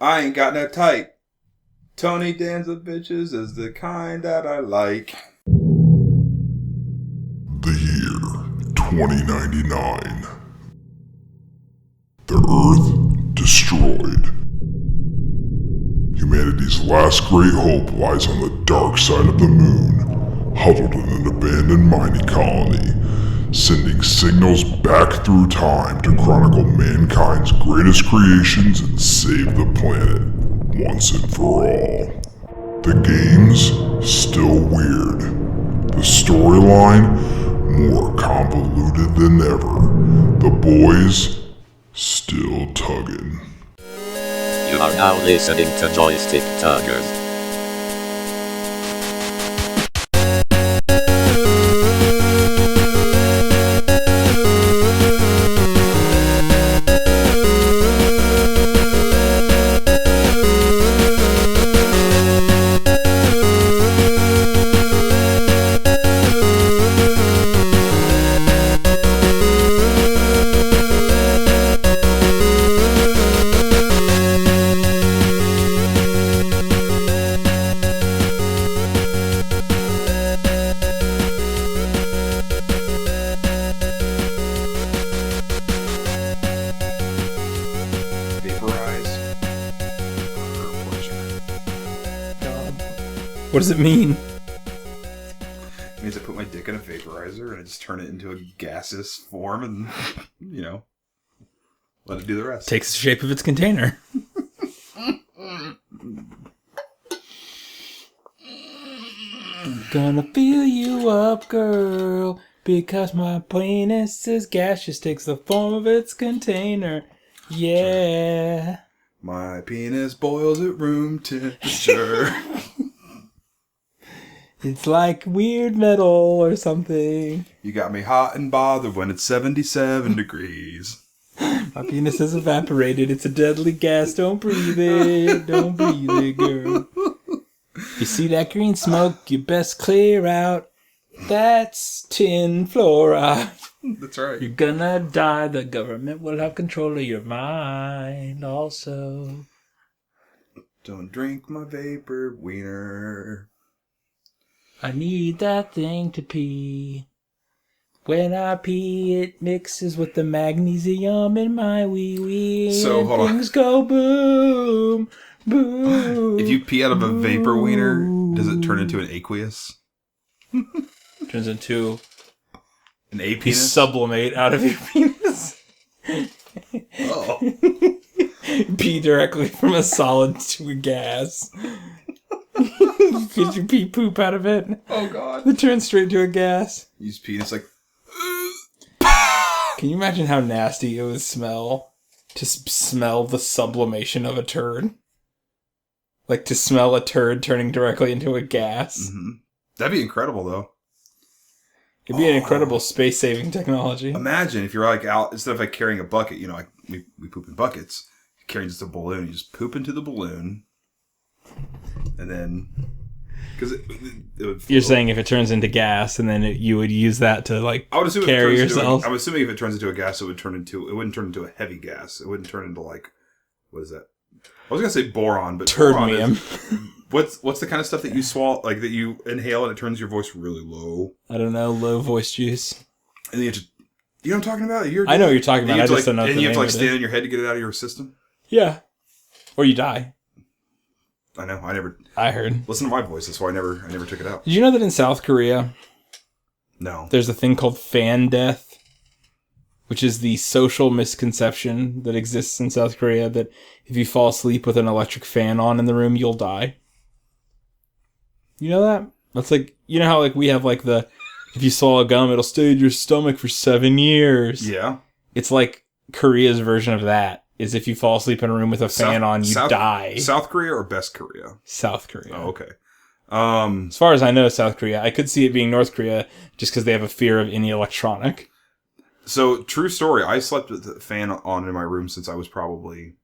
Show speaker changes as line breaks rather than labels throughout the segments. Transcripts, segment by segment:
I ain't got no type. Tony Danza bitches is the kind that I like.
The year 2099. The Earth destroyed. Humanity's last great hope lies on the dark side of the moon, huddled in an abandoned mining colony, sending signals back through time to chronicle mankind's greatest creations and save the planet once and for all. The game's still weird. The storyline more convoluted than ever. The boys still tugging.
You are now listening to Joystick Tuggers.
What does it mean?
It means I put my dick in a vaporizer and I just turn it into a gaseous form and, let it do the rest.
Takes the shape of its container. Gonna fill you up, girl, because my penis is gaseous, takes the form of its container. Yeah.
My penis boils at room temperature.
It's like weird metal or something.
You got me hot and bothered when it's 77 degrees.
My penis has evaporated. It's a deadly gas. Don't breathe it. Don't breathe it, girl. You see that green smoke? You best clear out. That's tin fluoride.
That's right.
You're gonna die. The government will have control of your mind also.
Don't drink my vapor wiener.
I need that thing to pee. When I pee, it mixes with the magnesium in my wee-wee.
So, hold on.
Things go boom, boom.
If you pee out of a vapor wiener, does it turn into an aqueous?
Turns into
An
you
apenis?
sublimate out of your penis.
Oh.
Pee directly from a solid to a gas. Because you pee poop out of it.
Oh, God.
It turns straight to a gas.
You just pee and it's like...
Can you imagine how nasty it would smell to smell the sublimation of a turd? Like to smell a turd turning directly into a gas.
Mm-hmm. That'd be incredible, though.
It'd be an incredible space-saving technology.
Imagine if you're like out, instead of like carrying a bucket, like we poop in buckets, you're carrying just a balloon, you just poop into the balloon, and then, because it would float.
You're saying if it turns into gas, and then you would use that to like
I would assume
carry
if it turns
yourself?
I'm assuming if it turns into a gas, it wouldn't turn into a heavy gas. It wouldn't turn into like, what is that? I was going to say boron, but
Turdmium.
What's the kind of stuff that you swallow, like that you inhale and it turns your voice really low?
I don't know, low voice juice.
And then you have to, you know what I'm talking about?
I know what you're talking about. I just don't know.
And you have to like stand on your head to get it out of your system?
Yeah. Or you die.
I know.
I heard.
Listen to my voice. That's why I never took it out.
Did you know that in South Korea,
No.
there's a thing called fan death, which is the social misconception that exists in South Korea that if you fall asleep with an electric fan on in the room, you'll die. You know that? That's like, you know how like we have like the, if you swallow gum, it'll stay in your stomach for 7 years.
Yeah.
It's like Korea's version of that. Is if you fall asleep in a room with a fan on, you die.
South Korea or best Korea?
South Korea.
Oh, okay.
As far as I know, South Korea. I could see it being North Korea just because they have a fear of any electronic.
So, true story. I slept with the fan on in my room since I was probably...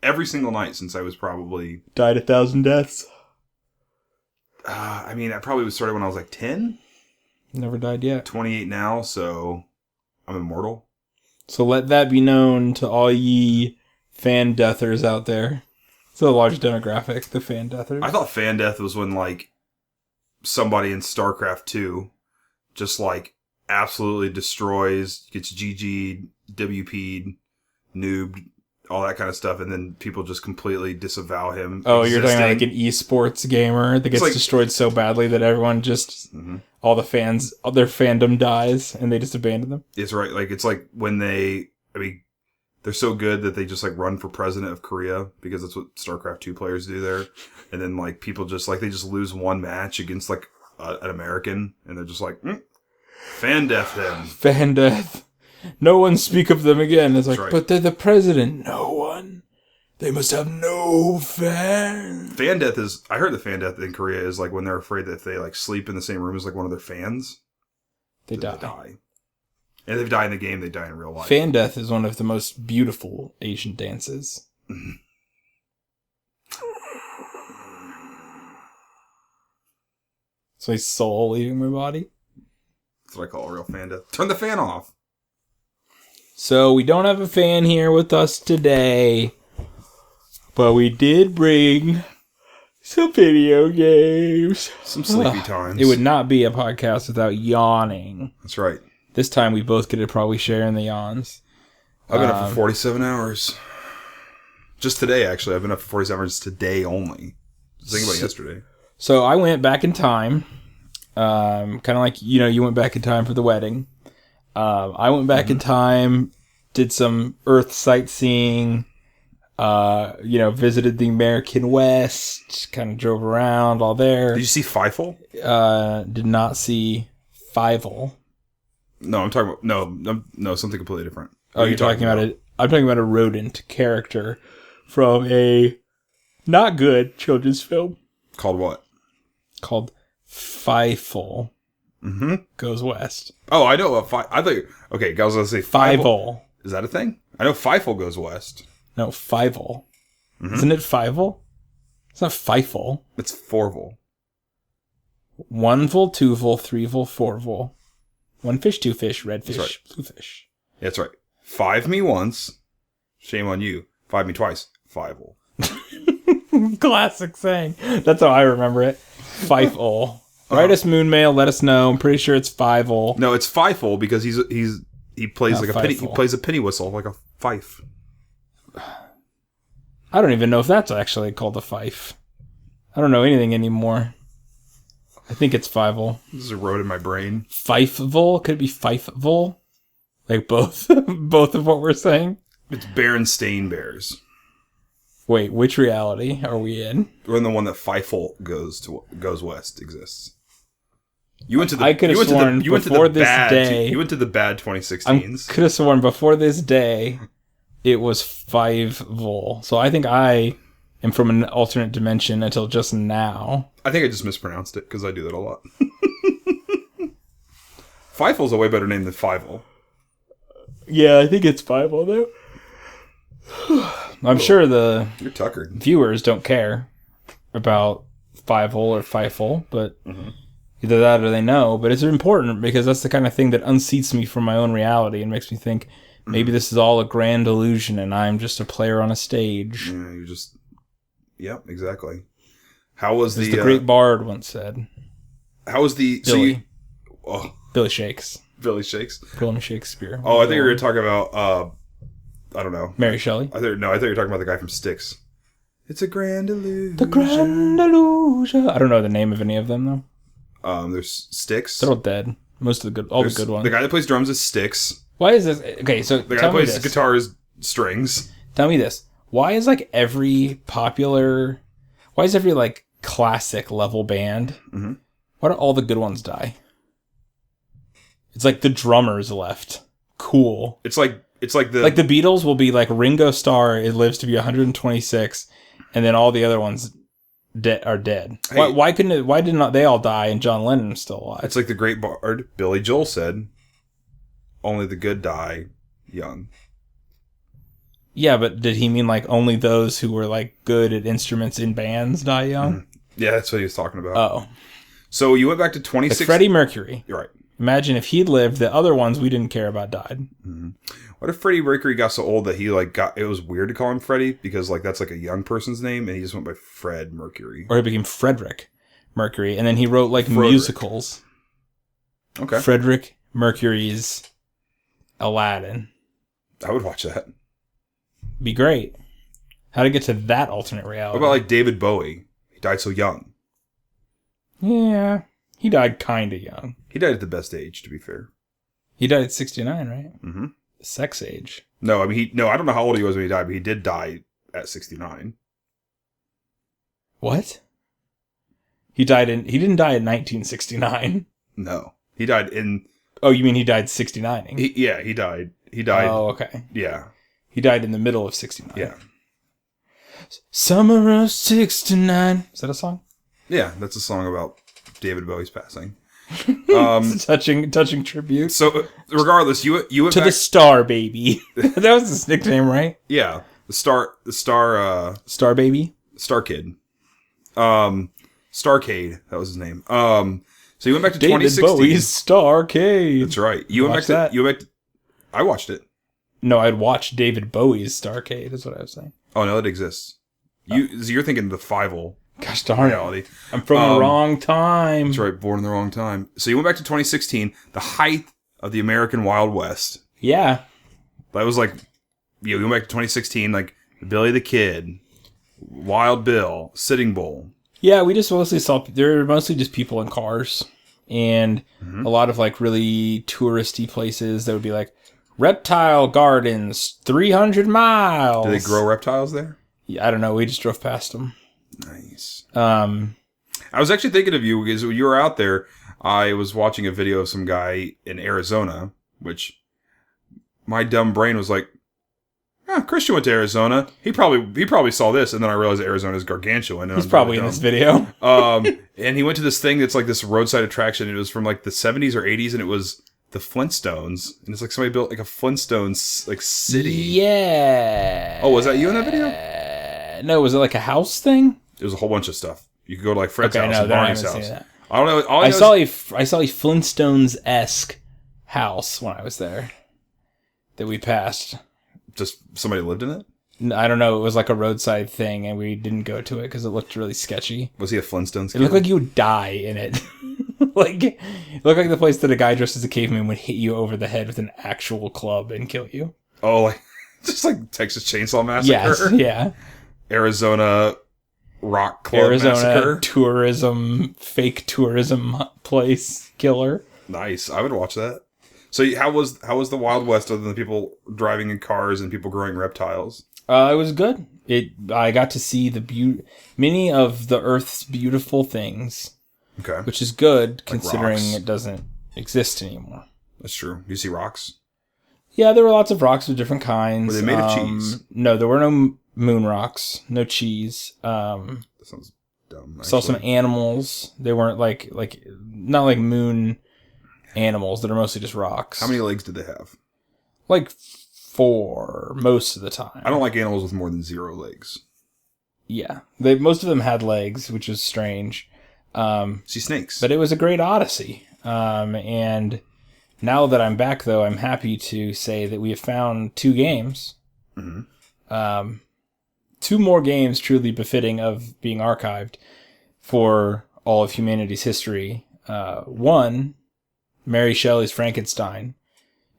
Every single night since I was probably...
Died 1,000 deaths.
I mean, I probably was started when I was like 10.
Never died yet.
28 now, so I'm immortal.
So let that be known to all ye fan deathers out there. It's a large demographic, the fan deathers.
I thought fan death was when, like, somebody in StarCraft 2 just, like, absolutely destroys, gets GG'd, WP'd, noobed, all that kind of stuff, and then people just completely disavow him.
Oh, you're talking about like an esports gamer that gets
like,
destroyed so badly that everyone just, all the fans, all their fandom dies, and they just abandon them?
It's right. Like, it's like when they're so good that they just, like, run for president of Korea, because that's what StarCraft 2 players do there. And then, like, people just, like, they just lose one match against, like, an American, and they're just like, fan death them.
Fan death. No one speak of them again. It's like,
right.
But they're the president. No one. They must have no fans.
Fan death is, I heard the fan death in Korea is like when they're afraid that if they like sleep in the same room as like one of their fans,
they die.
And if they die in the game, they die in real life.
Fan death is one of the most beautiful Asian dances. It's my soul leaving my body.
That's what I call a real fan death. Turn the fan off.
So we don't have a fan here with us today, but we did bring some video games.
Some sleepy times.
It would not be a podcast without yawning.
That's right.
This time we both get to probably share in the yawns.
I've been up for 47 hours. Just today, actually. I've been up for 47 hours today only. Just think about yesterday.
So I went back in time. Kind of like, you went back in time for the wedding. I went back in time, did some Earth sightseeing, visited the American West, kind of drove around all there.
Did you see Fievel?
Did not see Fievel.
No, I'm talking about, no, something completely different.
Oh, you're talking about it. I'm talking about a rodent character from a not good children's film.
Called what?
Called Fievel. Goes west.
Oh, I know. I thought. Okay, I was going to say
Fievel.
Is that a thing? I know Fievel goes west.
No, Fievel. Isn't it Fievel? It's not Fievel.
It's Forvel.
1-vol, 2-vol, 3-vol, 4-vol. 1 fish, 2 fish, red fish,
right.
blue fish.
Yeah, that's right. 5 me once. Shame on you. 5 me twice. Fievel.
Classic saying. That's how I remember it. Fievel. Write us Moon Mail. Let us know. I'm pretty sure it's Fievel.
No, it's Fievel because he plays
Not
like a penny. He
Fievel.
plays a penny whistle like a fife.
I don't even know if that's actually called a fife. I don't know anything anymore. I think it's Fievel.
This is a road in my brain.
Fifevol? Could it be Fifevol? Like both? Both of what we're saying?
It's Berenstain Bears.
Wait, which reality are we in?
We're in the one that Fievel goes west exists. You went to the.
I could have sworn before this day.
You went to the bad 2016s.
I could have sworn before this day it was Fivevol. So I think I am from an alternate dimension until just now.
I think I just mispronounced it because I do that a lot. Fievel's a way better name than Fievel.
Yeah, I think it's Fievel though. I'm sure the
You're tuckered.
viewers don't care about Fievel or Fifel, but either that or they know. But it's important because that's the kind of thing that unseats me from my own reality and makes me think maybe this is all a grand illusion and I'm just a player on a stage.
Yeah, you're just. Yep, exactly. How was
As the great bard once said.
How was the
Billy.
Oh,
Billy Shakes.
Billy Shakes.
William Shakespeare.
Oh, I think you were going to talk about. I don't know.
Mary Shelley.
I thought you were talking about the guy from Styx. It's a grand illusion.
The grand illusion. I don't know the name of any of them though.
There's Styx.
They're all dead. Most of the good ones.
The guy that plays drums is Styx.
Why is this? Okay, so
The guy that plays guitar is Strings.
Tell me this. Why is like every like classic level band? Why do all the good ones die? It's like the drummers left. Cool.
It's like the
Like the Beatles will be like Ringo Starr. It lives to be 126, and then all the other ones are dead.
Hey.
Why did not they all die and John Lennon is still alive?
It's like the great bard Billy Joel said, "Only the good die young."
Yeah, but did he mean like only those who were like good at instruments in bands die young?
Yeah, that's what he was talking about.
Oh,
So you went back to 2016.
like Freddie Mercury.
You're right.
Imagine if he'd lived, the other ones we didn't care about died.
Mm-hmm. What if Freddie Mercury got so old that he like got it was weird to call him Freddie because like that's like a young person's name and he just went by Fred Mercury.
Or he became Frederick Mercury, and then he wrote like musicals.
Okay.
Frederick Mercury's Aladdin.
I would watch that.
Be great. How to get to that alternate reality?
What about like David Bowie? He died so young.
Yeah, he died kind of young.
He died at the best age, to be fair.
He died at 69, right?
Mm-hmm.
Sex age.
No, I mean I don't know how old he was when he died, but he did die at 69.
What? He didn't die in 1969.
No. He died in...
Oh, you mean he died 69?
He died. He died...
Oh, okay.
Yeah.
He died in the middle of 69.
Yeah.
Summer of 69. Is that a song?
Yeah, that's a song about David Bowie's passing.
It's a touching tribute.
So, regardless, you went
to
back...
the Star Baby. That was his nickname, right?
Yeah. Star
Baby?
Star Kid. Starcade, that was his name. So you went back to
David
2016.
Bowie's Starcade.
That's right. You went back to I watched it.
No, I'd watch David Bowie's Starcade, is what I was saying.
Oh no, it exists. You're thinking the Fievel.
Gosh darn
reality.
I'm from the wrong time.
That's right, born in the wrong time. So you went back to 2016, the height of the American Wild West.
Yeah.
That was like, you went back to 2016, like Billy the Kid, Wild Bill, Sitting Bull.
Yeah, we just mostly saw, they're mostly just people in cars. And a lot of like really touristy places that would be like, Reptile Gardens, 300 miles.
Do they grow reptiles there?
Yeah, I don't know. We just drove past them.
Nice.
I
was actually thinking of you because when you were out there, I was watching a video of some guy in Arizona, which my dumb brain was like, Christian went to Arizona. He probably saw this, and then I realized Arizona is gargantuan. And
He's probably in this video.
And he went to this thing that's like this roadside attraction. And it was from like the 70s or 80s, and it was the Flintstones. And it's like somebody built like a Flintstones like city.
Yeah.
Oh, was that you in that video?
No, was it like a house thing?
It was a whole bunch of stuff. You could go to like Fred's house
no,
and Barney's house.
That.
I don't know.
I saw a Flintstones-esque house when I was there that we passed.
Just somebody lived in it?
I don't know. It was like a roadside thing, and we didn't go to it because it looked really sketchy.
Was he a Flintstones kid?
It looked like you would die in it. It looked like the place that a guy dressed as a caveman would hit you over the head with an actual club and kill you.
Oh, like just like Texas Chainsaw Massacre?
Yes, yeah.
Arizona Rock Club Massacre?
Fake tourism place killer.
Nice. I would watch that. So how was the Wild West other than people driving in cars and people growing reptiles?
It was good. I got to see many of the Earth's beautiful things.
Okay.
Which is good
like
considering
rocks.
It doesn't exist anymore.
That's true. Do you see rocks?
Yeah, there were lots of rocks of different kinds.
Were they made of cheese?
No, there were no moon rocks. No cheese.
That sounds dumb. Actually.
Saw some animals. They weren't like not like moon animals that are mostly just rocks.
How many legs did they have?
Like 4 most of the time.
I don't like animals with more than 0 legs.
Yeah. Most of them had legs, which is strange.
See snakes.
But it was a great odyssey. And now that I'm back, though, I'm happy to say that we have found 2 games. Mm-hmm. 2 more games truly befitting of being archived for all of humanity's history. One, Mary Shelley's Frankenstein,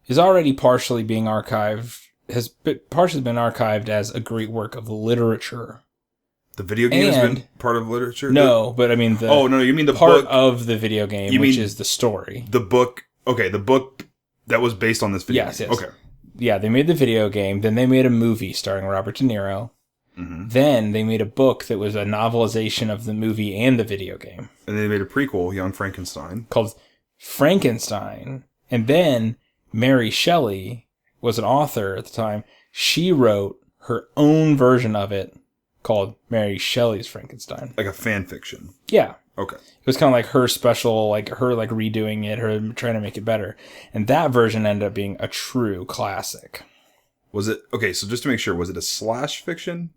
is already partially being archived, has partially been archived as a great work of literature.
The video game has been part of literature?
No, but I mean the...
Oh, no, you mean the
part
book...
of the video game, which is the story.
The book... Okay, the book that was based on this video game.
Yes.
Okay.
Yeah, they made the video game, then they made a movie starring Robert De Niro. Mm-hmm. Then they made a book that was a novelization of the movie and the video game.
And they made a prequel, Young Frankenstein.
Called Frankenstein. And then Mary Shelley was an author at the time. She wrote her own version of it called Mary Shelley's Frankenstein.
Like a fan fiction.
Yeah.
Okay.
It was kind of like her special, like her like redoing it, her trying to make it better. And that version ended up being a true classic.
Was it... Okay, so just to make sure, was it a slash fiction?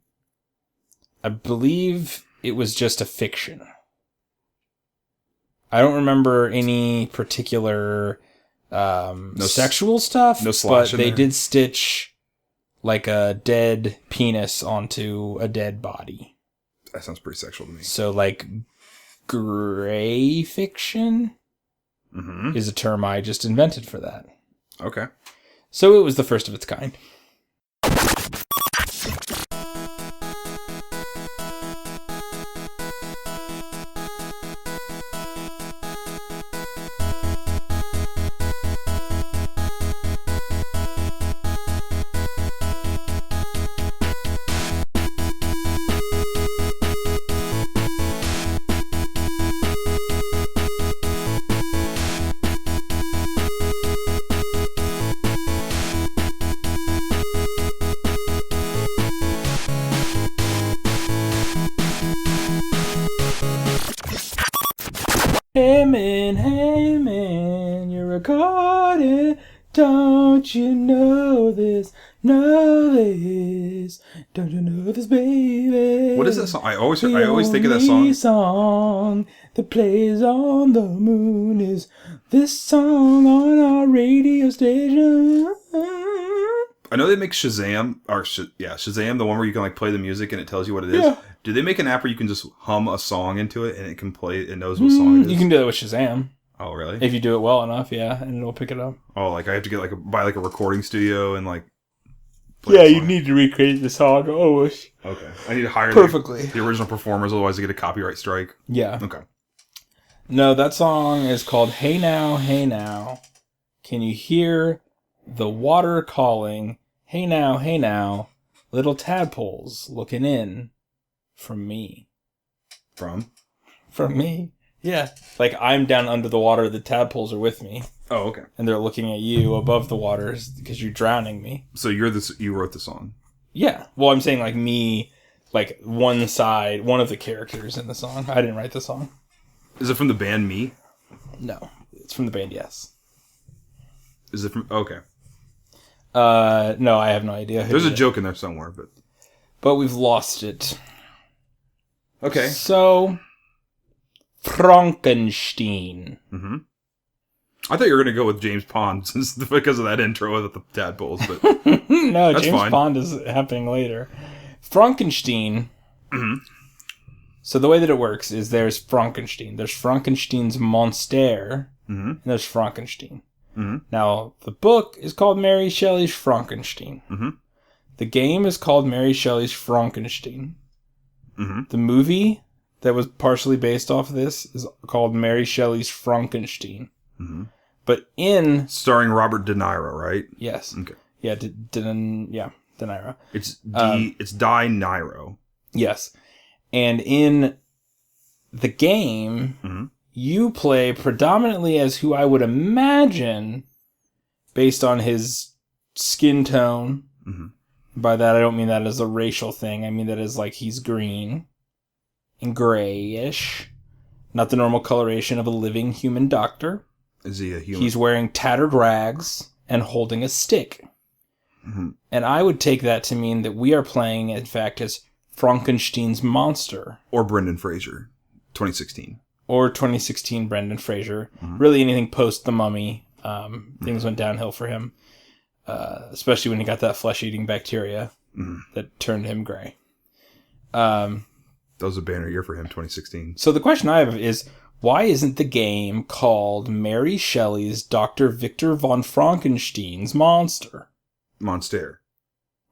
I believe it was just a fiction. I don't remember any particular sexual stuff,
no slash
but
in
they
there?
did stitch like a dead penis onto a dead body.
That sounds pretty sexual to me.
So like gray fiction is a term I just invented for that.
Okay.
So it was the first of its kind. Hey man, you're recording. Don't you know this? Know this? Don't you know this, baby?
What is that song? I always think of that song.
The song that plays on the moon is this song on our radio station.
I know they make Shazam, Shazam, the one where you can like play the music and it tells you what it is.
Yeah.
Do they make an app where you can just hum a song into it and it can play? It knows what song it is.
You can do that with Shazam.
Oh, really?
If you do it well enough, yeah, and it'll pick it up.
Oh, like I have to get buy a recording studio and like.
Yeah, you need to recreate the song. Oh, wish.
Okay, I need to hire
perfectly
the original performers, otherwise I get a copyright strike.
Yeah.
Okay.
No, that song is called "Hey Now, Can You Hear the Water Calling? Hey now, little tadpoles looking in from me."
From
me? Yeah. Like I'm down under the water, the tadpoles are with me.
Oh, okay.
And they're looking at you above the waters because you're drowning me.
So you wrote the song.
Yeah. Well, I'm saying like me, like one of the characters in the song. I didn't write the song.
Is it from the band Me?
No. It's from the band Yes.
Is it from... Okay.
No, I have no idea.
There's a joke in there somewhere,
but we've lost it.
Okay.
So, Frankenstein.
Mm-hmm. I thought you were going to go with James Pond because of that intro with the tadpoles, but
no,
that's
James
fine.
Pond is happening later. Frankenstein.
Mm-hmm.
So the way that it works is there's Frankenstein. There's Frankenstein's Monster, and there's Frankenstein. Mm-hmm. Now, the book is called Mary Shelley's Frankenstein.
Mm-hmm.
The game is called Mary Shelley's Frankenstein.
Mm-hmm.
The movie that was partially based off of this is called Mary Shelley's Frankenstein.
Mm-hmm.
But in...
Starring Robert De Niro, right?
Yes.
Okay.
Yeah, De Niro.
It's Die Niro.
Yes. And in the game, you play predominantly as who I would imagine, based on his skin tone. Mm-hmm. By that, I don't mean that as a racial thing. I mean that as like he's green and grayish. Not the normal coloration of a living human doctor.
Is he a human?
He's wearing tattered rags and holding a stick. Mm-hmm. And I would take that to mean that we are playing, in fact, as Frankenstein's monster.
Or Brendan Fraser, 2016.
Or 2016 Brendan Fraser. Mm-hmm. Really anything post The Mummy. Things went downhill for him. Especially when he got that flesh-eating bacteria that turned him gray.
That was a banner year for him, 2016.
So the question I have is, why isn't the game called Mary Shelley's Dr. Victor von Frankenstein's Monster?
Monster.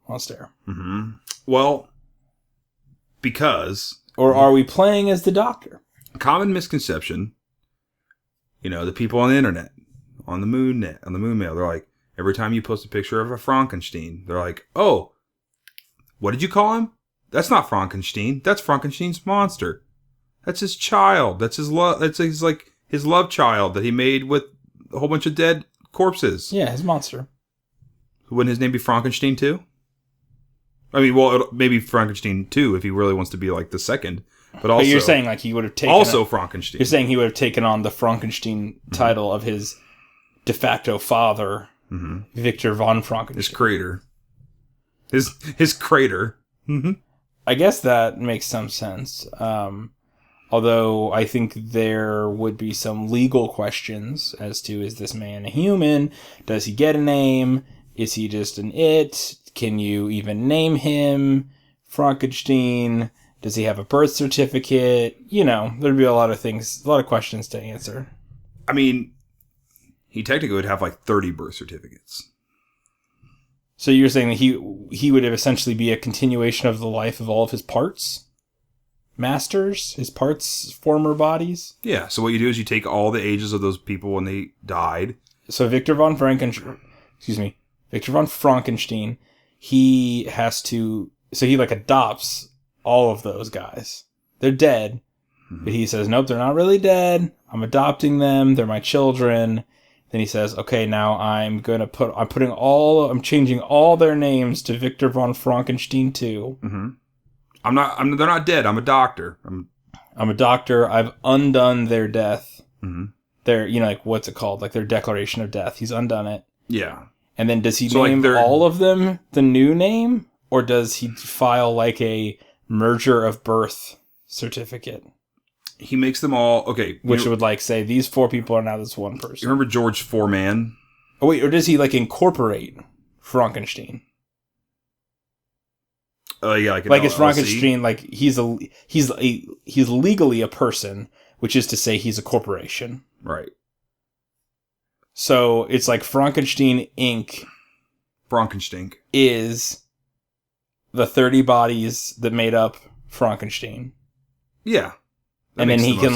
Mm-hmm.
Well, because...
Or are we playing as the Doctor?
Common misconception, the people on the internet, on the moon mail, they're like, every time you post a picture of a Frankenstein, they're like, oh, what did you call him? That's not Frankenstein. That's Frankenstein's monster. That's his child. That's his love. That's his love child that he made with a whole bunch of dead corpses.
Yeah, his monster.
Wouldn't his name be Frankenstein too? I mean, well, maybe Frankenstein too if he really wants to be like the second. But
you're saying like he would have taken
Frankenstein.
You're saying he would have taken on the Frankenstein title of his de facto father, Victor von Frankenstein.
His crater. His crater. Mm-hmm.
I guess that makes some sense. Although I think there would be some legal questions as to, is this man a human? Does he get a name? Is he just an it? Can you even name him Frankenstein? Does he have a birth certificate? You know, there'd be a lot of things, a lot of questions to answer.
I mean, he technically would have like 30 birth certificates.
So you're saying that he would essentially be a continuation of the life of all of his parts? Masters? His parts, former bodies?
Yeah, so what you do is you take all the ages of those people when they died.
So Victor von Frankenstein, he has to, so he like adopts all of those guys. They're dead, but he says, nope, they're not really dead. I'm adopting them. They're my children. Then he says, okay, now I'm changing all their names to Victor von Frankenstein 2.
Mm-hmm. They're not dead. I'm a doctor.
I'm a doctor. I've undone their death.
Mm-hmm.
Their, like, what's it called? Like their declaration of death. He's undone it.
Yeah.
And then does he name all of them the new name? Or does he file like a merger of birth certificate?
He makes them all, okay.
Which would like say, these 4 people are now this one person.
You remember George Foreman?
Oh wait, or does he like incorporate Frankenstein?
Yeah,
like it's Frankenstein. Like he's legally a person, which is to say he's a corporation.
Right.
So it's like Frankenstein Inc.
Frankenstein
is the 30 bodies that made up Frankenstein.
Yeah.
And then he can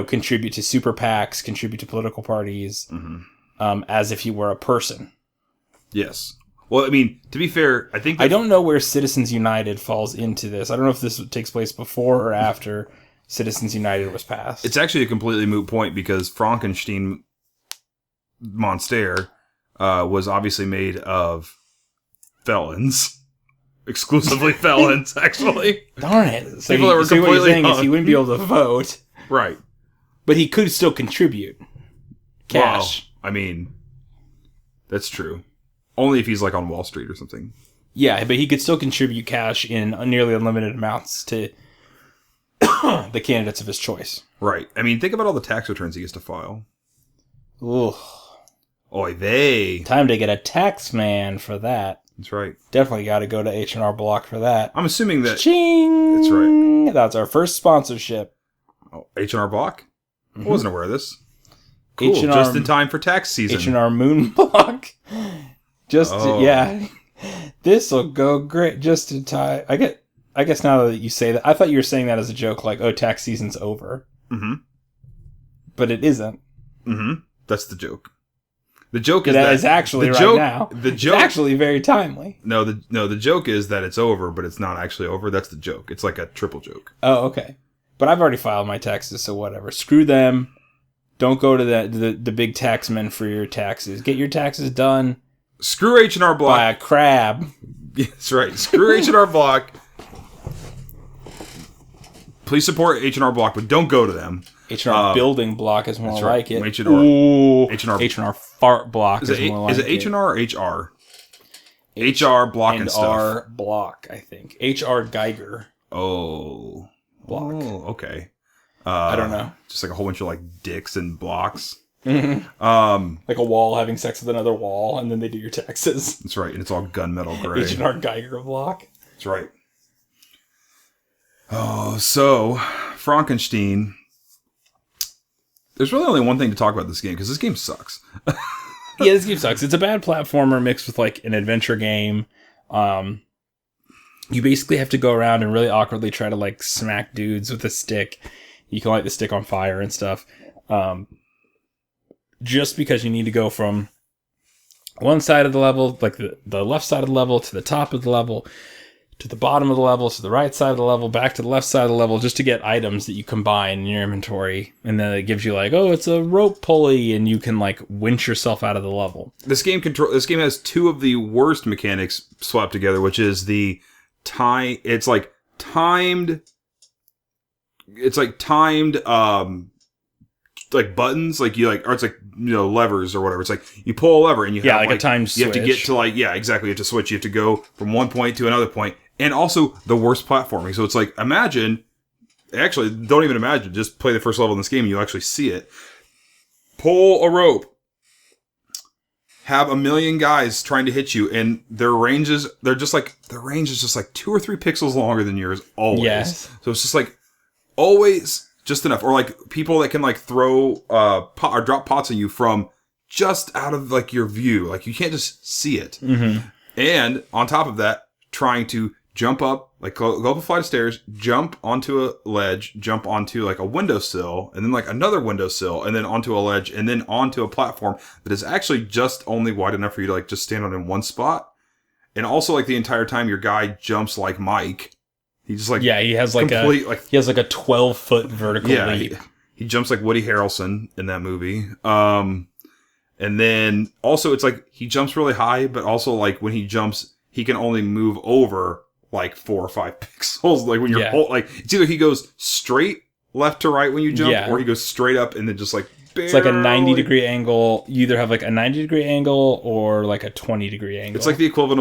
contribute to super PACs, contribute to political parties, as if he were a person.
Yes. Well, I mean, to be fair, I think...
I don't know where Citizens United falls into this. I don't know if this takes place before or after Citizens United was passed.
It's actually a completely moot point because Frankenstein Monster was obviously made of felons. Exclusively felons, actually.
Darn it. So
people that were
so what you're saying
hung.
is he wouldn't be able to vote.
Right.
But he could still contribute cash.
Well, I mean, that's true. Only if he's like on Wall Street or something.
Yeah, but he could still contribute cash in nearly unlimited amounts to the candidates of his choice.
Right. I mean, think about all the tax returns he gets to file.
Ooh.
Oy vey.
Time to get a tax man for that.
That's right.
Definitely got to go to H&R Block for that.
I'm assuming that...
Ching!
That's right.
That's our first sponsorship.
Oh, H&R Block?
Mm-hmm.
I wasn't aware of this. Cool.
H&R,
just in time for tax season.
H&R Moon Block. Yeah. This will go great just in time. I guess now that you say that, I thought you were saying that as a joke, like, oh, tax season's over.
Mm-hmm.
But it isn't.
Mm-hmm. That's the joke. The joke is that
it's actually
right
now. It's actually very timely.
No, the joke is that it's over, but it's not actually over. That's the joke. It's like a triple joke.
Oh, okay. But I've already filed my taxes, so whatever. Screw them. Don't go to the big taxman for your taxes. Get your taxes done.
Screw H&R Block.
By a crab.
That's right. Screw H&R Block. Please support H&R Block, but don't go to them.
H&R Building Block is more like it.
H&R
Fart Block is more like it.
Is it H&R or HR? HR Block and stuff.
R Block, I think. HR Geiger.
Oh.
Block.
Oh, okay.
I don't know.
Just like a whole bunch of like dicks and blocks.
Mm-hmm. Like a wall having sex with another wall, and then they do your taxes.
That's right, and it's all gunmetal gray.
H&R Geiger Block.
That's right. Oh, so Frankenstein. There's really only one thing to talk about this game, because this game sucks.
Yeah, this game sucks. It's a bad platformer mixed with like an adventure game. You basically have to go around and really awkwardly try to like smack dudes with a stick. You can light the stick on fire and stuff. Just because you need to go from one side of the level, like the left side of the level, to the top of the level, to the bottom of the level, to the right side of the level, back to the left side of the level, just to get items that you combine in your inventory. And then it gives you like, oh, it's a rope pulley, and you can like winch yourself out of the level. This game
has two of the worst mechanics swapped together, which is the it's like timed like buttons, like you like, or it's like, you know, levers or whatever. It's like you pull a lever and you have
like a timed switch.
You have to get to like, yeah, exactly. You have to switch. You have to go from one point to another point. And also the worst platforming. So it's like, imagine Actually, don't even imagine. Just play the first level in this game and you'll actually see it. Pull a rope. Have a million guys trying to hit you, and their range is just like 2 or 3 pixels longer than yours always.
Yes.
So it's just like always just enough. Or like people that can like throw or drop pots on you from just out of like your view. Like you can't just see it.
Mm-hmm.
And on top of that, trying to jump up, like go up a flight of stairs, jump onto a ledge, jump onto like a windowsill, and then like another windowsill, and then onto a ledge, and then onto a platform that is actually just only wide enough for you to like just stand on in one spot. And also like the entire time your guy jumps like Mike. He just like
he has like a 12-foot vertical leap.
He jumps like Woody Harrelson in that movie. And then also it's like he jumps really high, but also like when he jumps, he can only move over like 4 or 5 pixels. Like when you're like it's either he goes straight left to right when you jump, or he goes straight up and then just like
it's like a 90-degree angle. You either have like a 90-degree angle or like a 20-degree angle.
It's like the equivalent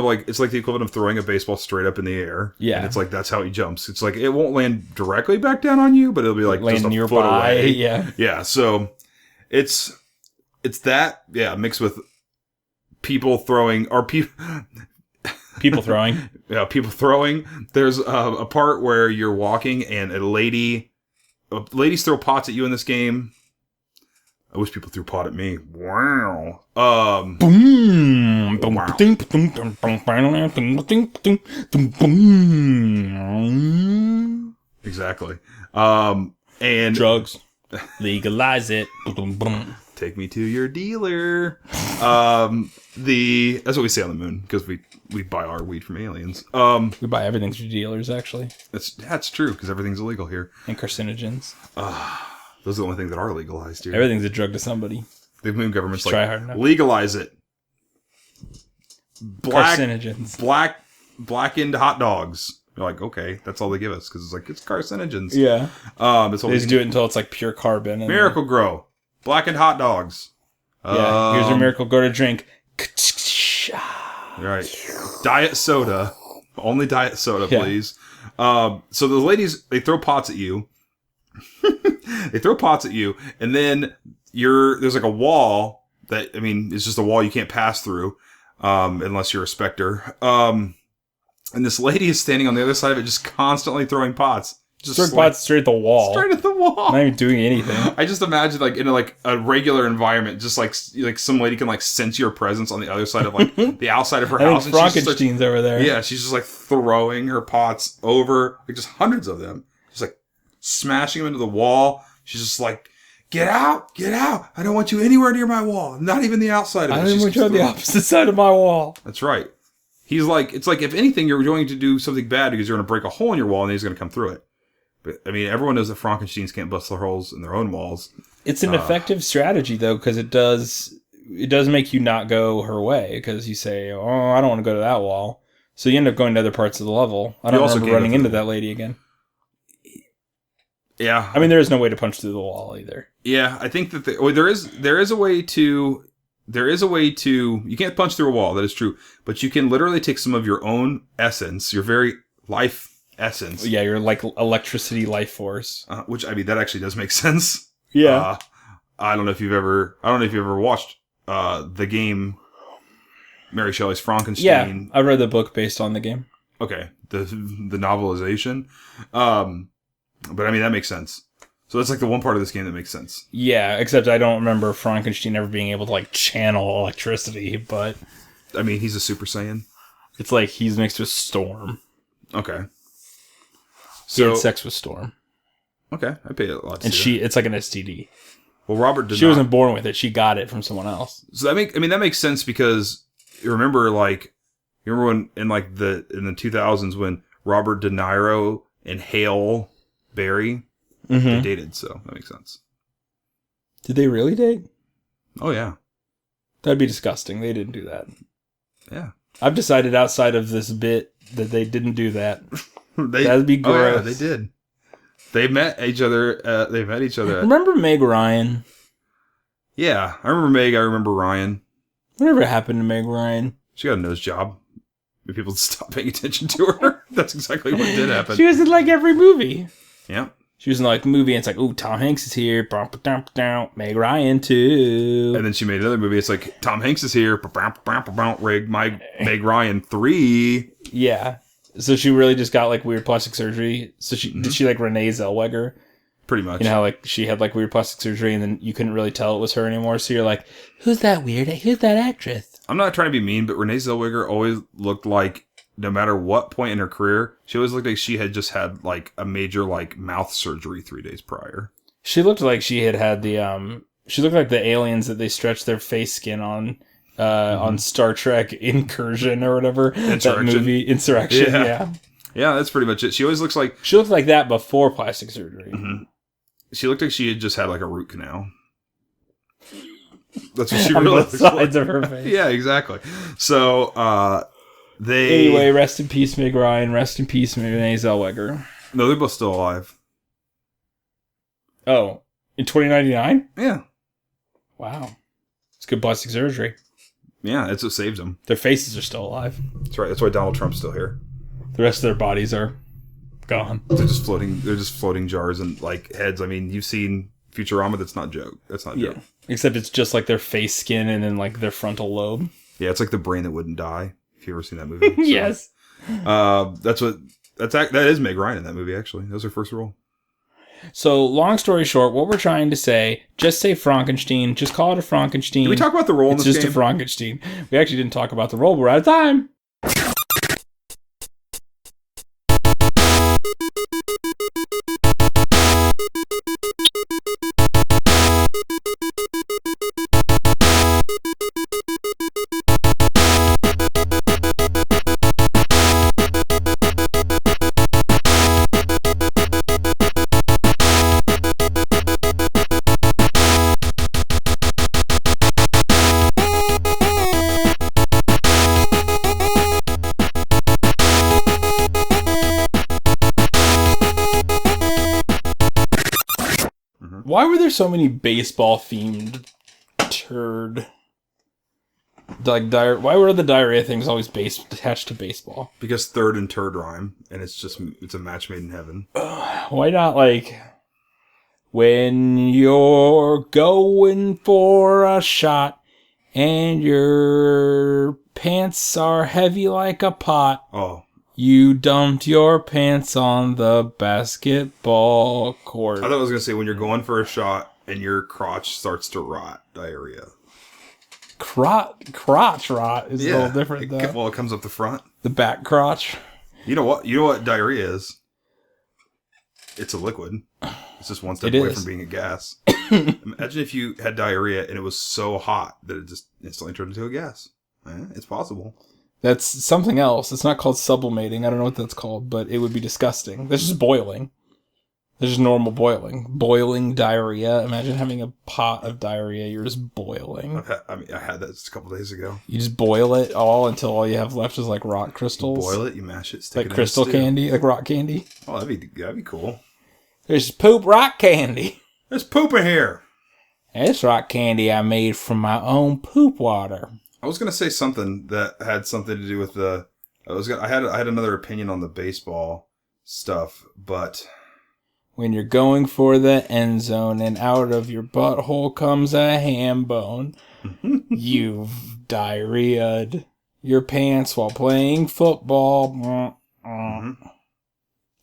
of throwing a baseball straight up in the air.
Yeah,
and it's like that's how he jumps. It's like it won't land directly back down on you, but it'll be like
land
just a
nearby.
foot away.
Yeah.
So it's that mixed with people throwing or
people throwing.
Yeah, people throwing. There's a part where you're walking and ladies throw pots at you in this game. I wish people threw pot at me. Wow.
Boom.
Exactly. And
drugs. Legalize it.
Take me to your dealer. That's what we say on the moon because we buy our weed from aliens.
We buy everything through dealers, actually.
That's true because everything's illegal here.
And carcinogens.
Those are the only things that are legalized here.
Everything's a drug to somebody.
The moon government's
just try hard enough.
Legalize it.
Carcinogens.
Blackened hot dogs. You're like, okay, that's all they give us because it's like it's carcinogens.
Yeah.
That's all
they just do it until it's like pure carbon. And
Miracle Grow. Blackened hot dogs.
Yeah. Here's your Miracle Grow to drink.
Right. Diet soda. Only diet soda, please. So the ladies, they throw pots at you. And then there's like a wall that, I mean, it's just a wall you can't pass through, unless you're a specter. And this lady is standing on the other side of it, just constantly throwing pots. Just
throwing pots straight at the wall.
Straight at the wall.
Not even doing anything.
I just imagine like in a regular environment, just like some lady can like sense your presence on the other side of like the outside of her house.
And Frankenstein's over there.
Yeah, she's just like throwing her pots over, like just hundreds of them. Just like smashing them into the wall. She's just like, get out. I don't want you anywhere near my wall. Not even the outside of it.
I don't want you on the opposite side of my wall.
That's right. He's like, it's like if anything, you're going to do something bad because you're going to break a hole in your wall and he's going to come through it. But, I mean, everyone knows that Frankensteins can't bust their holes in their own walls.
It's an effective strategy, though, because it does make you not go her way. Because you say, oh, I don't want to go to that wall. So you end up going to other parts of the level. I don't remember running into that lady again.
Yeah.
I mean, there is no way to punch through the wall either.
Yeah, I think that there is a way to... You can't punch through a wall, that is true. But you can literally take some of your own essence, your very life essence.
Yeah, your like electricity life force.
Which, I mean, that actually does make sense.
Yeah.
I don't know if you've ever watched the game Mary Shelley's Frankenstein.
Yeah, I read the book based on the game.
Okay, the novelization. But I mean, that makes sense. So that's like the one part of this game that makes sense.
Yeah, except I don't remember Frankenstein ever being able to like channel electricity, but...
I mean, he's a Super Saiyan.
It's like he's mixed with Storm.
Okay.
So, he had sex with Storm.
Okay, I pay a lot to
and
see
it's like an STD.
Well, Robert did
She wasn't born with it. She got it from someone else.
So that makes sense because you remember when in the 2000s when Robert De Niro and Hale Berry they dated, so that makes sense.
Did they really date?
Oh yeah.
That'd be disgusting. They didn't do that.
Yeah.
I've decided outside of this bit that they didn't do that. That'd be gross.
Oh yeah, they did. They met each other.
Remember Meg Ryan?
Yeah, I remember Meg. I remember Ryan.
Whatever happened to Meg Ryan?
She got a nose job. People stopped paying attention to her. That's exactly what did happen.
She was in like every movie.
Yeah,
She was in like the movie, and it's like, ooh, Tom Hanks is here. Meg Ryan too.
And then she made another movie. It's like Tom Hanks is here. Meg Ryan 3.
Yeah. So she really just got like weird plastic surgery. So did she like Renee Zellweger?
Pretty much.
You know how like she had like weird plastic surgery, and then you couldn't really tell it was her anymore. So you're like, who's that actress?
I'm not trying to be mean, but Renee Zellweger always looked like, no matter what point in her career, she always looked like she had just had like a major like mouth surgery 3 days prior.
She looked like she had the she looked like the aliens that they stretched their face skin on Star Trek Incursion or whatever. That movie Insurrection. Yeah,
that's pretty much it. She always looks like
she looked like that before plastic surgery.
Mm-hmm. She looked like she had just had like a root canal. That's what she
on
really
both
looks
sides
like.
of her face.
Yeah, exactly. So
anyway, rest in peace, Meg Ryan. Rest in peace, Renee Zellweger.
No, they're both still alive.
Oh, in 2099?
Yeah.
Wow. It's good plastic surgery.
Yeah, it's what saves them.
Their faces are still alive.
That's right. That's why Donald Trump's still here.
The rest of their bodies are gone.
They're just floating jars and like heads. I mean, you've seen Futurama. That's not joke. That's not joke.
Except it's just like their face skin and then like their frontal lobe.
Yeah, it's like the brain that wouldn't die. If you ever seen that movie. So,
yes.
That is Meg Ryan in that movie. Actually, that was her first role.
So, long story short, what we're trying to say, just say Frankenstein. Just call it a Frankenstein.
Did we talk about the role in this game?
It's just a Frankenstein. We actually didn't talk about the role, but we're out of time. Why were there so many baseball-themed turd? Why were the diarrhea things always attached to baseball?
Because third and turd rhyme, and it's a match made in heaven.
Why not like when you're going for a shot and your pants are heavy like a pot?
Oh.
You dumped your pants on the basketball court.
I thought I was going to say when you're going for a shot and your crotch starts to rot, diarrhea.
Crotch rot is a little different though.
Well, it comes up the front.
The back crotch.
You know what diarrhea is? It's a liquid. It's just one step away from being a gas. Imagine if you had diarrhea and it was so hot that it just instantly turned into a gas. It's possible.
That's something else. It's not called sublimating. I don't know what that's called, but it would be disgusting. That's just boiling. That's just normal boiling. Boiling diarrhea. Imagine having a pot of diarrhea. You're just boiling.
I had that just a couple days ago.
You just boil it all until all you have left is like rock crystals.
You boil it, you mash it, stick
like
it
crystal
in the stew.
candy, like rock candy.
Oh, that'd be cool.
There's poop rock candy.
There's poop in here.
It's rock candy I made from my own poop water.
I was gonna say something that had something to do with I had another opinion on the baseball stuff, but
when you're going for the end zone and out of your butthole comes a ham bone, you've diarrheaed your pants while playing football.
When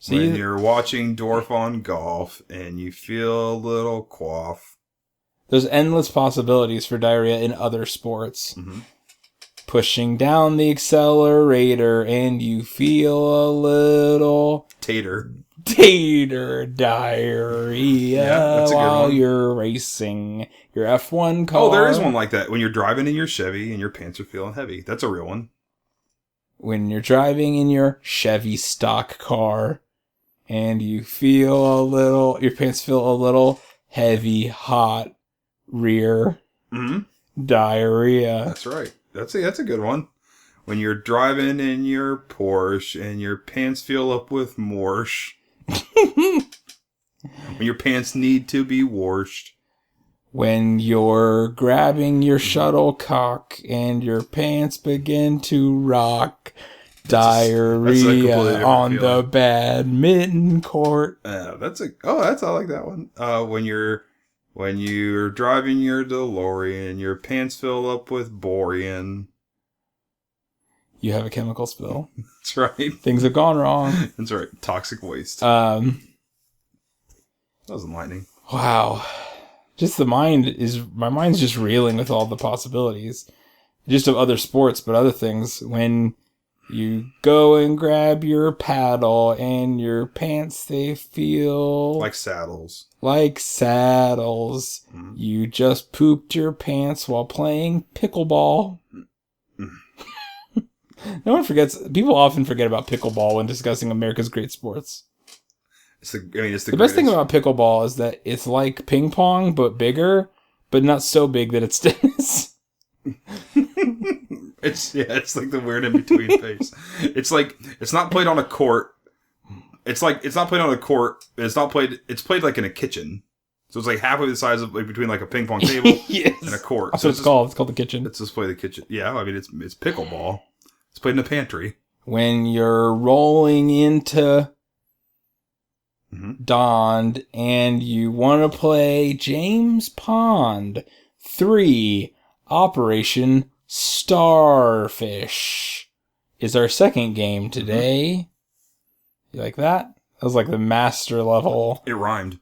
you're watching Dorf on golf and you feel a little quaff.
There's endless possibilities for diarrhea in other sports. Mm-hmm. Pushing down the accelerator and you feel a little
tater
diarrhea while you're racing your F1 car.
Oh, there is one like that. When you're driving in your Chevy and your pants are feeling heavy. That's a real one.
When you're driving in your Chevy stock car and you feel your pants feel a little heavy, hot, rear diarrhea.
That's right. That's a good one. When you're driving in your Porsche and your pants fill up with morsh. When your pants need to be washed.
When you're grabbing your shuttlecock and your pants begin to rock Diarrhea on the badminton court.
I like that one. When you're driving your DeLorean, your pants fill up with borean.
You have a chemical spill.
That's right.
Things have gone wrong.
That's right. Toxic waste. That was enlightening.
Wow. Just my mind's just reeling with all the possibilities. Just of other sports, but other things. When you go and grab your paddle and your pants, they feel...
Like saddles.
Mm. You just pooped your pants while playing pickleball. People often forget about pickleball when discussing America's great sports.
It's the
best thing about pickleball is that it's like ping pong, but bigger, but not so big that it's tennis.
It's like the weird in between phase. It's not played on a court. It's not played on a court. It's played like in a kitchen. So it's like halfway the size of between like a ping pong table and a court.
That's what it's called. It's called the kitchen.
Let's just play the kitchen. Yeah, it's pickleball. It's played in a pantry.
When you're rolling into Dawned and you want to play James Pond 3 Operation Starfish is our second game today. You like that? That was like the master level.
It rhymed.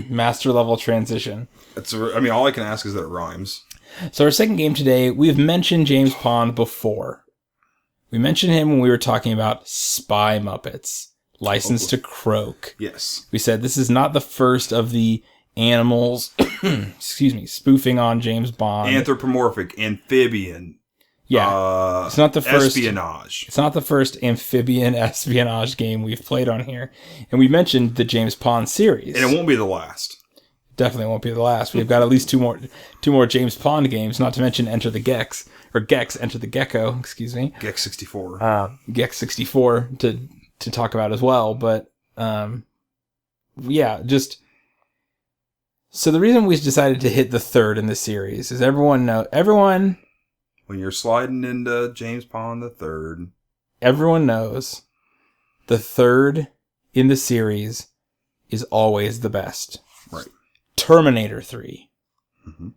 Master level transition.
All I can ask is that it rhymes.
So our second game today, we've mentioned James Pond before. We mentioned him when we were talking about Spy Muppets, License to Croak.
Yes.
We said this is not the first of the animals, spoofing on James Bond.
Anthropomorphic, amphibian.
Yeah. It's not the first
espionage.
It's not the first amphibian espionage game we've played on here. And we mentioned the James Pond series.
And it won't be the last.
Definitely won't be the last. We've got at least two more James Pond games, not to mention Enter the Gex, or Gex, Enter the Gecko, excuse me.
Gex 64.
Gex 64 to talk about as well. But, so the reason we decided to hit the third in the series is everyone...
When you're sliding into James Pond the third.
Everyone knows the third in the series is always the best.
Right.
Terminator 3. Mm-hmm.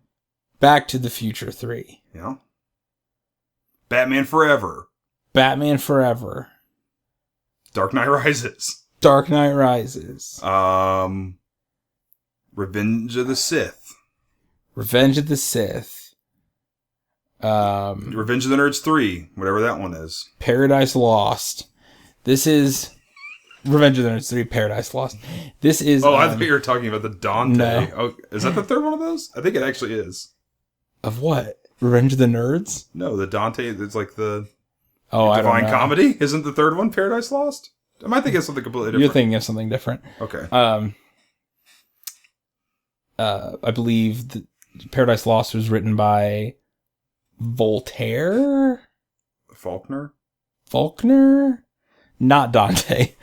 Back to the Future 3.
Yeah. Batman Forever. Dark Knight Rises. Revenge of the Sith.
Revenge of the
Nerds 3, whatever that one is.
Paradise Lost. This is Revenge of the Nerds 3, Paradise Lost. This is...
I thought you were talking about the Dante.
No.
Oh, is that the third one of those? I think it actually is.
Of what? Revenge of the Nerds?
No, the Dante, it's like the
Divine
Comedy. Isn't the third one Paradise Lost? I might think of something completely different.
You're thinking of something different.
Okay.
I believe that Paradise Lost was written by Faulkner? Not Dante.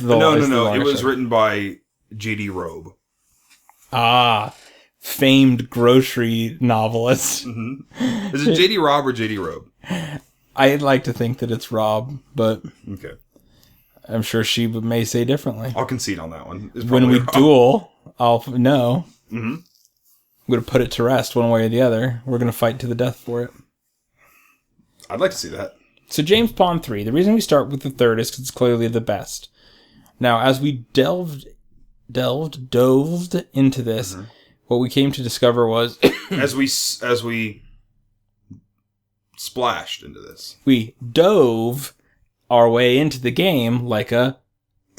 No. It was written by J.D. Robe.
Famed grocery novelist.
Mm-hmm. Is it J.D. Robb or J.D. Robe?
I'd like to think that it's Rob, but
okay.
I'm sure she may say differently.
I'll concede on that one.
When we duel, I'll know.
Mm-hmm.
I'm going to put it to rest one way or the other. We're going to fight to the death for it.
I'd like to see that.
So James Pond 3. The reason we start with the third is because it's clearly the best. Now, as we delved into this, what we came to discover was...
as we splashed into this.
We dove our way into the game like a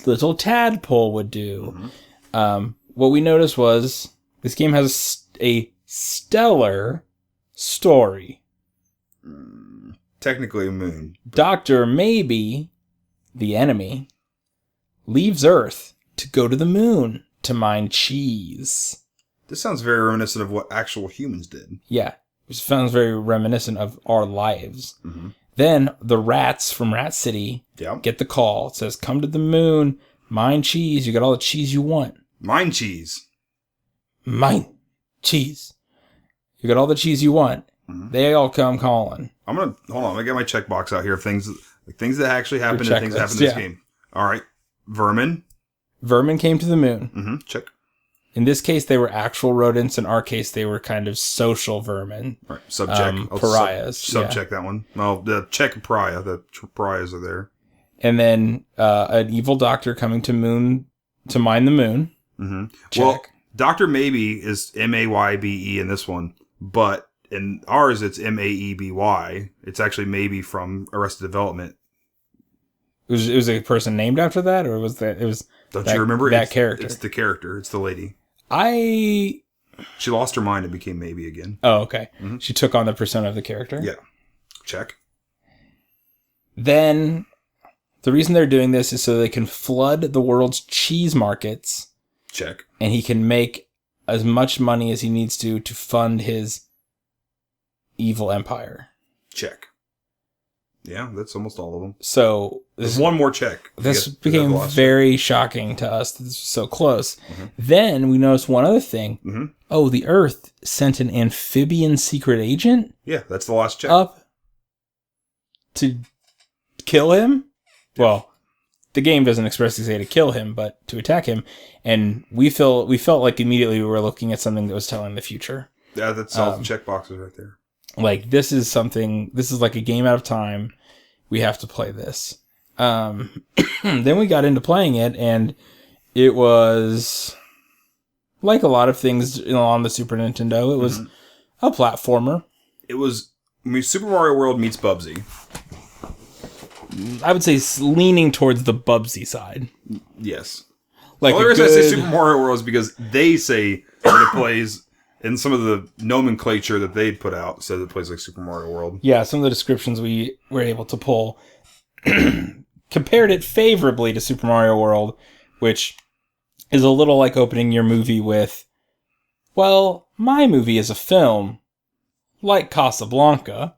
little tadpole would do. Mm-hmm. What we noticed was this game has a stellar story.
Technically a moon.
Dr. Maybe, the enemy, leaves Earth to go to the moon to mine cheese.
This sounds very reminiscent of what actual humans did.
Yeah, it sounds very reminiscent of our lives.
Mm-hmm.
Then the rats from Rat City get the call. It says, come to the moon, mine cheese. You got all the cheese you want.
Mine cheese.
Mine cheese. You got all the cheese you want. Mm-hmm. They all come calling.
Hold on. I'm going to get my checkbox out here of things Like things that actually happened
Your
and things that happened
checklist,
in this game. All right. Vermin.
Vermin came to the moon.
Mm-hmm. Check.
In this case, they were actual rodents. In our case, they were kind of social vermin.
All right. Subcheck.
Pariahs.
Subcheck that one. Well, check pariah. The pariahs are there.
And then an evil doctor coming to mine the moon.
Mm-hmm.
Check.
Well, Dr. Maybe is Maybe in this one, but in ours it's Maeby. It's actually Maybe from Arrested Development.
It was a person named after that, or was that it was?
Don't you remember
that character?
It's the character. It's the lady.
She
lost her mind and became Maybe again.
Oh, okay.
Mm-hmm.
She took on the persona of the character.
Yeah. Check.
Then the reason they're doing this is so they can flood the world's cheese markets.
Check.
And he can make as much money as he needs to fund his evil empire.
Check. Yeah, that's almost all of them.
So
there's one more check.
This became very shocking to us. This was so close. Mm-hmm. Then we noticed one other thing.
Mm-hmm.
Oh, the Earth sent an amphibian secret agent.
Yeah, that's the last check.
Up to kill him. Well, the game doesn't expressly say to kill him, but to attack him. And we felt like immediately we were looking at something that was telling the future.
Yeah, that's all the check boxes right there.
Like, this is like a game out of time. We have to play this. Then we got into playing it, and it was like a lot of things on the Super Nintendo. It was a platformer.
It was Super Mario World meets Bubsy.
I would say leaning towards the Bubsy side.
Yes.
Like,
the reason I say Super Mario World is because they say that it plays... And some of the nomenclature that they'd put out said it plays like Super Mario World.
Yeah, some of the descriptions we were able to pull compared it favorably to Super Mario World, which is a little like opening your movie with, well, my movie is a film, like Casablanca.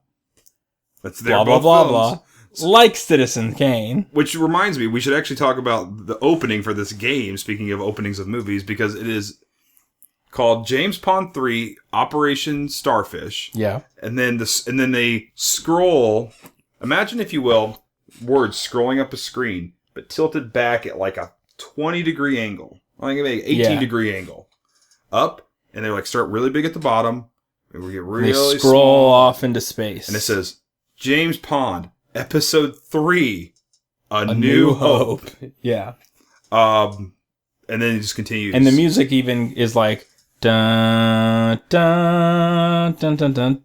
That's their
blah, blah, blah, blah, like Citizen Kane.
Which reminds me, we should actually talk about the opening for this game, speaking of openings of movies, because it is... called James Pond 3 Operation Starfish.
Yeah.
And then they scroll, imagine if you will, words scrolling up a screen, but tilted back at like a 20-degree angle. I think maybe 18-degree angle. Up, and they like start really big at the bottom, and we get really
they scroll off into space.
And it says, James Pond, Episode 3, A New Hope.
Yeah.
And then it just continues.
And the music even is like, dun dun dun dun dun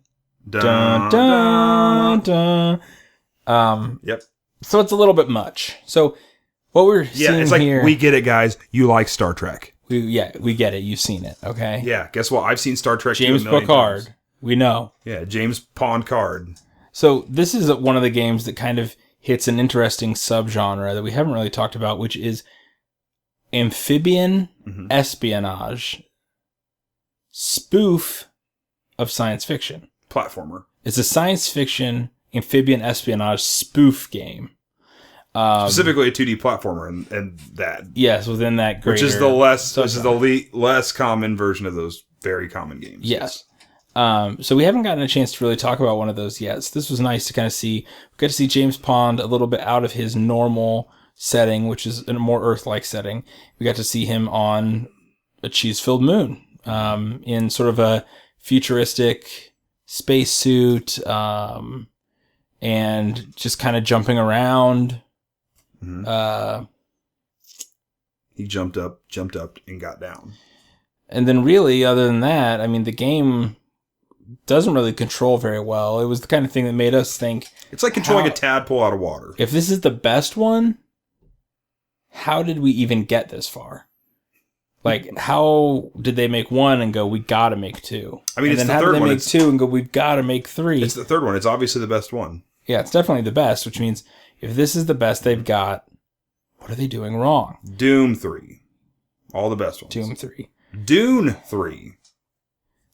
dun dun dun.
Yep.
So it's a little bit much. So what we're seeing
it's like,
here,
we get it, guys. You like Star Trek.
we get it. You've seen it, okay?
Yeah. Guess what? I've seen Star Trek.
James Picard. Times. We know.
Yeah, James Pond Card.
So this is one of the games that kind of hits an interesting subgenre that we haven't really talked about, which is amphibian espionage. Spoof of science fiction.
Platformer.
It's a science fiction amphibian espionage spoof game.
Specifically a 2D platformer and that.
Yes, within that greater...
Which is the less common version of those very common games.
Yes. So we haven't gotten a chance to really talk about one of those yet. So this was nice to kind of see. We got to see James Pond a little bit out of his normal setting, which is in a more Earth-like setting. We got to see him on a cheese-filled moon. In sort of a futuristic spacesuit, and just kind of jumping around.
He jumped up, and got down.
And then really, other than that, I mean, the game doesn't really control very well. It was the kind of thing that made us think...
It's like controlling a tadpole out of water.
If this is the best one, how did we even get this far? Like, how did they make one and go, we gotta make two?
I mean,
and
it's
then
the third one.
How did they make two and go, we've gotta make three?
It's the third one. It's obviously the best one.
Yeah, it's definitely the best, which means if this is the best they've got, what are they doing wrong?
Doom 3. All the best ones.
Doom 3.
Dune 3.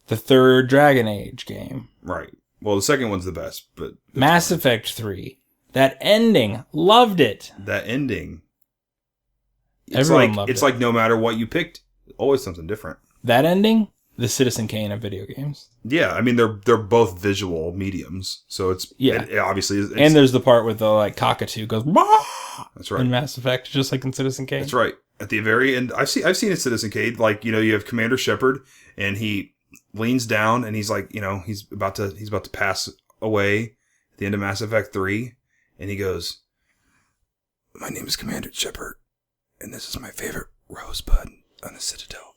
The third Dragon Age game.
Right. Well, the second one's the best, but...
Mass Effect 3. That ending. Loved it.
That ending...
Everyone loved it.
It's like no matter what you picked, always something different.
That ending? the Citizen Kane of video games.
Yeah, I mean they're both visual mediums, so it's it obviously.
And there's the part where the like cockatoo goes. Bah!
That's right.
In Mass Effect, just like in Citizen Kane.
That's right. At the very end, I've seen in Citizen Kane, like you have Commander Shepard, and he leans down and he's like, he's about to pass away at the end of Mass Effect 3, and he goes, "My name is Commander Shepard, and this is my favorite rosebud on the Citadel."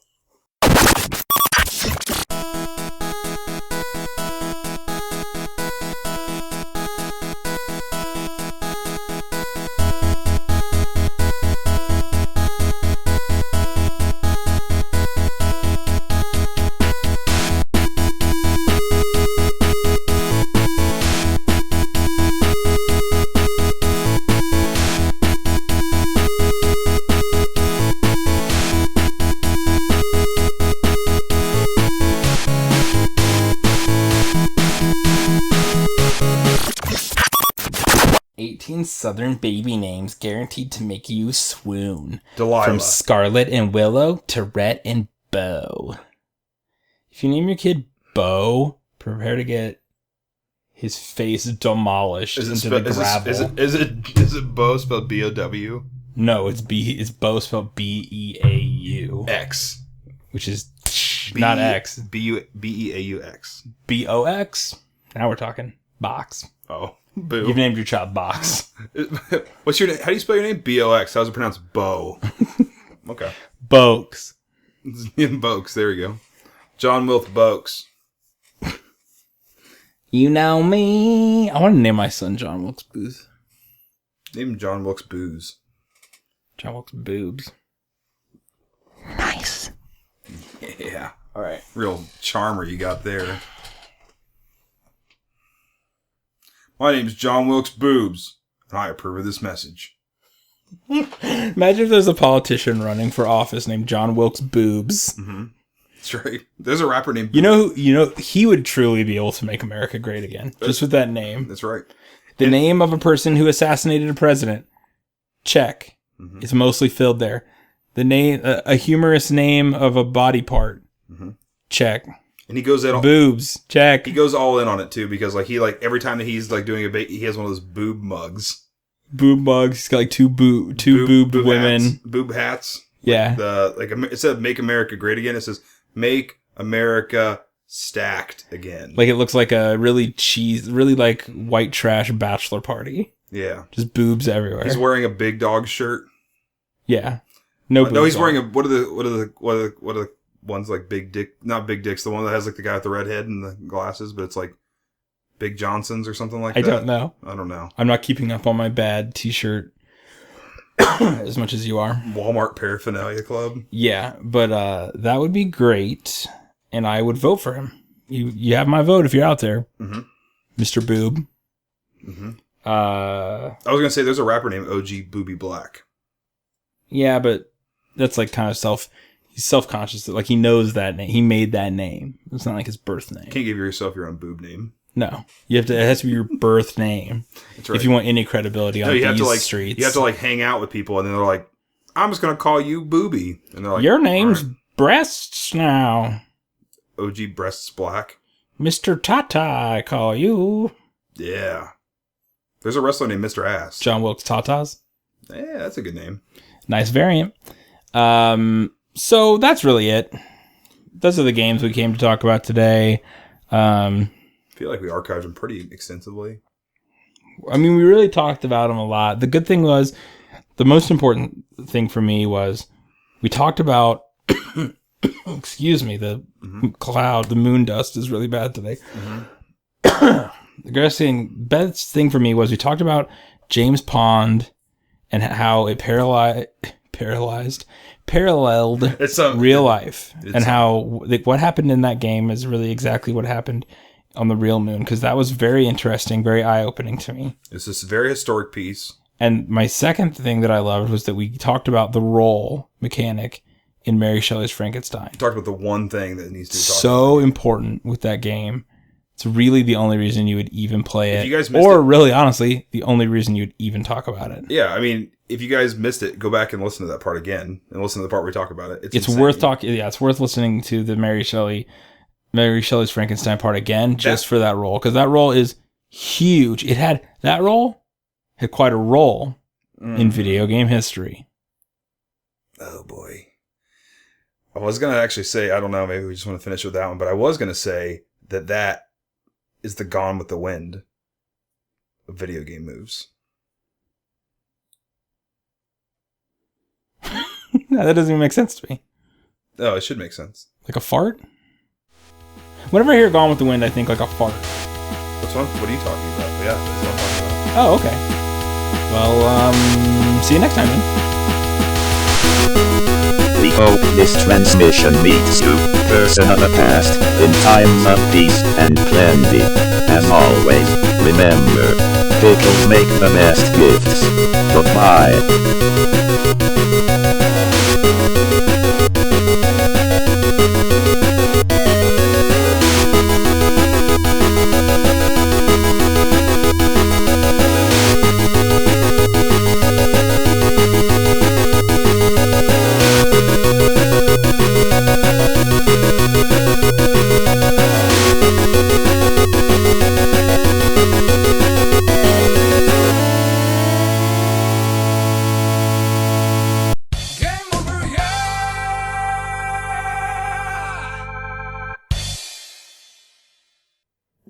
18 Southern baby names guaranteed to make you swoon.
Delilah.
From Scarlet and Willow to Rhett and Bo. If you name your kid Bo, prepare to get his face demolished into the gravel.
Is it Bo spelled B-O-W?
No, it's Bo spelled B-E-A-U.
X.
Which is not X.
B-E-A-U-X.
B-O-X? Now we're talking. Box.
Oh. Boo.
You've named your child Box.
What's your name? How do you spell your name? B-O-X. How's it pronounced? Bo. Okay.
Bokes.
Bokes. There you go. John Wilkes Bokes.
You know me. I want to name my son John Wilkes Booth.
Name him John Wilkes Booze.
John Wilkes Boobs.
Nice. Yeah. All right. Real charmer you got there. My name's John Wilkes Boobs, and I approve of this message.
Imagine if there's a politician running for office named John Wilkes Boobs.
Mm-hmm. That's right. There's a rapper named
he would truly be able to make America great again. Just with that name.
That's right.
The name of a person who assassinated a president. Check. Mm-hmm. It's mostly filled there. The name, a humorous name of a body part. Mm-hmm. Check.
And he goes in
boobs. Check.
He goes all in on it too, because every time that he's doing a bait, he has one of those boob mugs.
Boob mugs. He's got like two boobed women.
Hats. Boob hats.
Yeah.
Instead of "Make America Great Again," it says "Make America Stacked Again."
Like it looks like a really like white trash bachelor party.
Yeah.
Just boobs everywhere.
He's wearing a Big Dog shirt.
Yeah.
No, he's wearing a what are the one's like Big Dick, not Big Dick's, the one that has like the guy with the red head and the glasses, but it's like Big Johnson's or something like that.
I don't know. I'm not keeping up on my bad t-shirt as much as you are.
Walmart Paraphernalia Club.
Yeah, but that would be great, and I would vote for him. You have my vote if you're out there, mm-hmm. Mr. Boob.
Mm-hmm. I was gonna say there's a rapper named OG Booby Black.
Yeah, but that's like kind of he's self-conscious. Like he knows that name. He made that name. It's not like his birth name.
You can't give yourself your own boob name.
No, it has to be your birth name.
That's right.
If you want any credibility on these streets.
You have to hang out with people, and then they're like, "I'm just gonna call you Booby," and they're like,
"Your name's Breasts now."
OG Breasts Black.
Mr. Tata, I call you.
Yeah. There's a wrestler named Mr. Ass.
John Wilkes Tatas.
Yeah, that's a good name.
Nice variant. So that's really it. Those are the games we came to talk about today.
I feel like we archived them pretty extensively.
I mean, we really talked about them a lot. The good thing was, the most important thing for me was, we talked about, excuse me, the cloud, the moon dust is really bad today. Mm-hmm. The best thing for me was we talked about James Pond and how it paralleled real life, and how what happened in that game is really exactly what happened on the real moon, because that was very interesting, very eye-opening to me.
It's this very historic piece.
And my second thing that I loved was that we talked about the role mechanic in Mary Shelley's Frankenstein.
We talked about the one thing that needs to be talked
so about. Important with that game. It's really the only reason you would even play it.
If you guys missed
or
it,
really, honestly, the only reason you'd even talk about it.
yeah, I mean, if you guys missed it, go back and listen to that part again, and listen to the part where we talk about it.
It's worth talking. Yeah, it's worth listening to the Mary Shelley's Frankenstein part again, just for that role, because that role is huge. That role had quite a role in video game history.
Oh boy. I was going to actually say, I don't know, maybe we just want to finish with that one, but I was going to say that is the Gone with the Wind of video game moves.
No, that doesn't even make sense to me.
Oh, it should make sense.
Like a fart? Whenever I hear Gone with the Wind, I think like a fart.
What are you talking about? Yeah, that's what I'm talking about.
Oh, okay. Well, see you next time then.
We hope this transmission meets you, person of the past, in times of peace and plenty. As always, remember, pickles make the best gifts. Goodbye.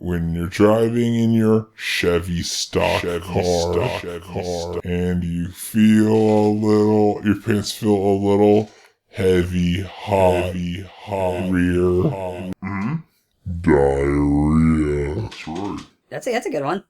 When you're driving in your Chevy stock car and you feel your pants feel a little heavy, hot, rear, diarrhea. That's right.
That's a good one.